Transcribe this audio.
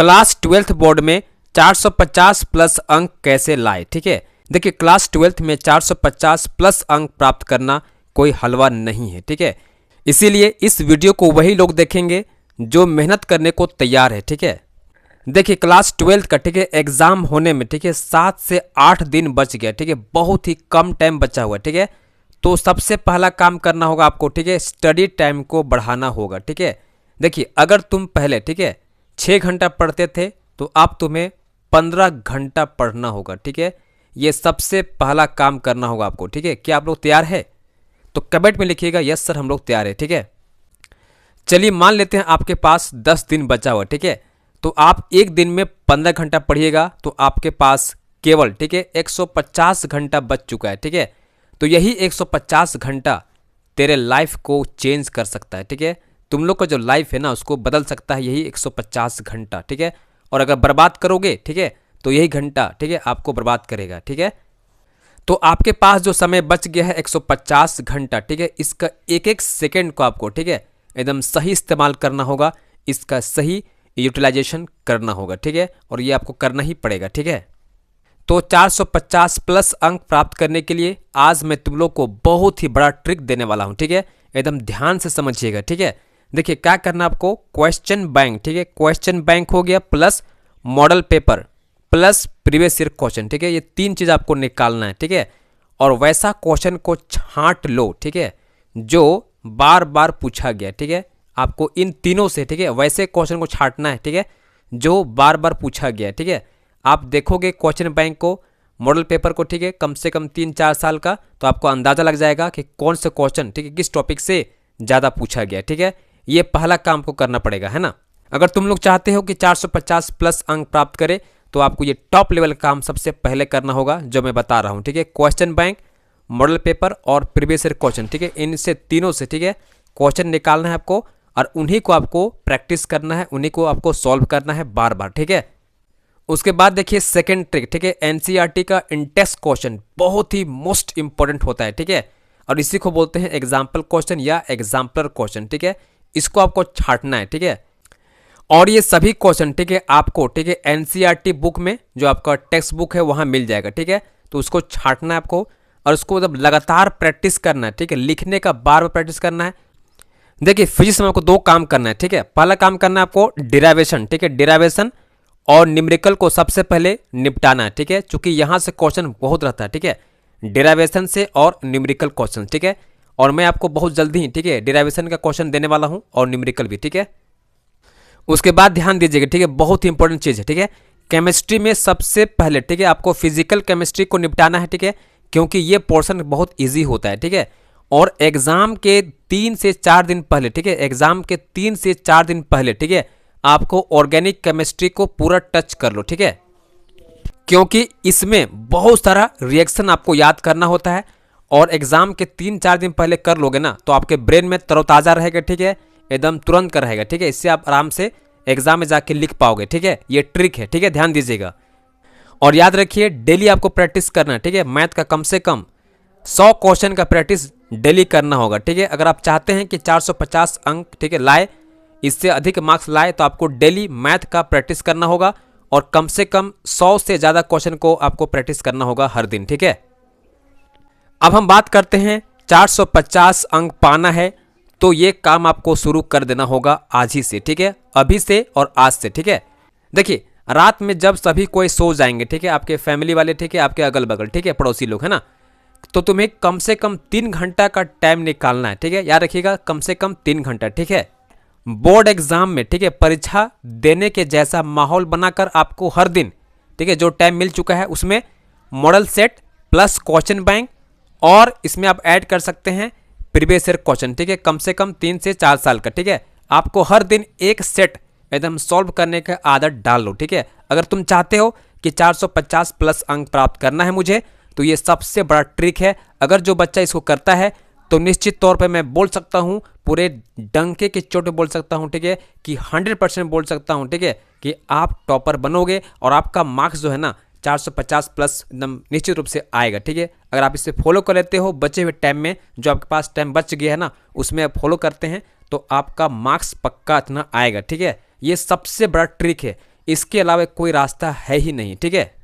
Class 12th board में 450 plus अंक कैसे लाए। ठीक है, देखिए क्लास 12th में 450 प्लस अंक प्राप्त करना कोई हलवा नहीं है। ठीक है, इसीलिए इस वीडियो को वही लोग देखेंगे जो मेहनत करने को तैयार है। ठीक है, देखिए क्लास 12th का ठीक है एग्जाम होने में ठीक है 7 से 8 दिन बच गया। ठीक है, बहुत ही कम टाइम बचा हुआ है। ठीक है, तो सबसे पहला काम करना होगा आपको ठीक है स्टडी टाइम को बढ़ाना होगा। ठीक है, देखिए अगर तुम पहले ठीक है 6 घंटा पढ़ते थे तो अब तुम्हें 15 घंटा पढ़ना होगा। ठीक है, ये सबसे पहला काम करना होगा आपको। ठीक है, क्या आप लोग तैयार है? तो कमेंट में लिखिएगा यस सर हम लोग तैयार है। ठीक है, चलिए मान लेते हैं आपके पास 10 दिन बचा हुआ। ठीक है, तो आप एक दिन में 15 घंटा पढ़िएगा तो आपके पास केवल ठीक है 150 घंटा बच चुका है। ठीक है, तो यही 150 घंटा तेरे लाइफ को चेंज कर सकता है। ठीक है, तुम लोग का जो लाइफ है ना उसको बदल सकता है यही 150 घंटा। ठीक है, और अगर बर्बाद करोगे ठीक है तो यही घंटा ठीक है आपको बर्बाद करेगा। ठीक है, तो आपके पास जो समय बच गया है 150 घंटा ठीक है इसका एक एक सेकेंड को आपको ठीक है एकदम सही इस्तेमाल करना होगा, इसका सही यूटिलाइजेशन करना होगा। ठीक है, और ये आपको करना ही पड़ेगा। ठीक है, तो 450 प्लस अंक प्राप्त करने के लिए आज मैं तुम लोग को बहुत ही बड़ा ट्रिक देने वाला हूं। ठीक है, एकदम ध्यान से समझिएगा। ठीक है, देखिए क्या करना आपको, क्वेश्चन बैंक ठीक है क्वेश्चन बैंक हो गया plus model paper plus previous year question. ठीक है, ये तीन चीज़ आपको निकालना है। ठीक है, और वैसा क्वेश्चन को छांट लो ठीक है जो बार बार पूछा गया। ठीक है, आपको इन तीनों से ठीक है वैसे क्वेश्चन को छांटना है। ठीक है, जो बार बार पूछा गया। ठीक है, आप देखोगे क्वेश्चन बैंक को मॉडल पेपर को ठीक है कम से कम 3-4 साल का, तो आपको अंदाज़ा लग जाएगा कि कौन से क्वेश्चन ठीक है किस टॉपिक से ज़्यादा पूछा गया। ठीक है, ये पहला काम को करना पड़ेगा, है ना। अगर तुम लोग चाहते हो कि 450 प्लस अंक प्राप्त करे तो आपको ये टॉप लेवल काम सबसे पहले करना होगा जो मैं बता रहा हूँ। ठीक है, क्वेश्चन बैंक, मॉडल पेपर और प्रीवियस ईयर क्वेश्चन। ठीक है, इनसे तीनों से ठीक है क्वेश्चन निकालना है आपको और उन्हीं को आपको प्रैक्टिस करना है, उन्हीं को आपको सॉल्व करना है बार बार। ठीक है, उसके बाद देखिए सेकेंड ट्रिक ठीक है एनसीईआरटी का इंटेक्स क्वेश्चन बहुत ही मोस्ट इंपॉर्टेंट होता है। ठीक है, और इसी को बोलते हैं एग्जाम्पल क्वेश्चन या एग्जाम्पलर क्वेश्चन। ठीक है, इसको आपको छांटना है। ठीक है, और ये सभी क्वेश्चन ठीक है आपको ठीक है एनसीईआरटी बुक में जो आपका टेक्स्ट बुक है वहां मिल जाएगा। ठीक है, तो उसको छांटना है आपको और उसको जब लगातार प्रैक्टिस करना है। ठीक है, लिखने का बार बार प्रैक्टिस करना है। देखिए फिजिक्स में आपको 2 काम करना है। ठीक है, पहला काम करना है आपको डिराइवेशन। ठीक है, डिराइवेशन और न्यूमेरिकल को सबसे पहले निपटाना है। ठीक है, चूंकि यहाँ से क्वेश्चन बहुत रहता है। ठीक है, डिराइवेशन से और न्यूमेरिकल क्वेश्चन। ठीक है, और मैं आपको बहुत जल्दी ही ठीक है डिराइवेशन का क्वेश्चन देने वाला हूँ और न्यूमेरिकल भी। ठीक है, उसके बाद ध्यान दीजिएगा ठीक है बहुत ही इंपॉर्टेंट चीज़ है। ठीक है, केमिस्ट्री में सबसे पहले ठीक है आपको फिजिकल केमिस्ट्री को निपटाना है। ठीक है, क्योंकि ये पोर्शन बहुत ईजी होता है। ठीक है, और एग्जाम के 3 से 4 दिन पहले ठीक है एग्जाम के 3 से 4 दिन पहले ठीक है आपको ऑर्गेनिक केमिस्ट्री को पूरा टच कर लो। ठीक है, क्योंकि इसमें बहुत सारा रिएक्शन आपको याद करना होता है और एग्जाम के 3-4 दिन पहले कर लोगे ना तो आपके ब्रेन में तरोताज़ा रहेगा। ठीक है, एकदम तुरंत का रहेगा। ठीक है, इससे आप आराम से एग्जाम में जाके लिख पाओगे। ठीक है, ये ट्रिक है। ठीक है, ध्यान दीजिएगा और याद रखिए डेली आपको प्रैक्टिस करना है। ठीक है, मैथ का कम से कम 100 क्वेश्चन का प्रैक्टिस डेली करना होगा। ठीक है, अगर आप चाहते हैं कि 450 अंक ठीक है लाए, इससे अधिक मार्क्स लाए तो आपको डेली मैथ का प्रैक्टिस करना होगा और कम से कम 100 से ज़्यादा क्वेश्चन को आपको प्रैक्टिस करना होगा हर दिन। ठीक है, अब हम बात करते हैं 450 अंक पाना है तो ये काम आपको शुरू कर देना होगा आज ही से। ठीक है, अभी से और आज से। ठीक है, देखिए रात में जब सभी कोई सो जाएंगे ठीक है आपके फैमिली वाले ठीक है आपके अगल बगल ठीक है पड़ोसी लोग है ना, तो तुम्हें कम से कम 3 घंटा का टाइम निकालना है। ठीक है, याद रखिएगा कम से कम 3 घंटा। ठीक है, बोर्ड एग्जाम में ठीक है परीक्षा देने के जैसा माहौल बनाकर आपको हर दिन ठीक है जो टाइम मिल चुका है उसमें model set plus question bank और इसमें आप ऐड कर सकते हैं प्रीवियस ईयर क्वेश्चन। ठीक है, कम से कम 3 से 4 साल का। ठीक है, आपको हर दिन एक सेट एकदम सॉल्व करने का आदत डाल लो। ठीक है, अगर तुम चाहते हो कि 450 प्लस अंक प्राप्त करना है मुझे तो ये सबसे बड़ा ट्रिक है। अगर जो बच्चा इसको करता है तो निश्चित तौर पे मैं बोल सकता हूँ पूरे डंके के चोट पे बोल सकता हूँ ठीक है कि 100% बोल सकता हूँ ठीक है कि आप टॉपर बनोगे और आपका मार्क्स जो है ना 450 प्लस एकदम निश्चित रूप से आएगा। ठीक है, अगर आप इसे फॉलो कर लेते हो बचे हुए टाइम में, जो आपके पास टाइम बच गया है ना उसमें आप फॉलो करते हैं तो आपका मार्क्स पक्का इतना आएगा। ठीक है, ये सबसे बड़ा ट्रिक है। इसके अलावा कोई रास्ता है ही नहीं, ठीक है।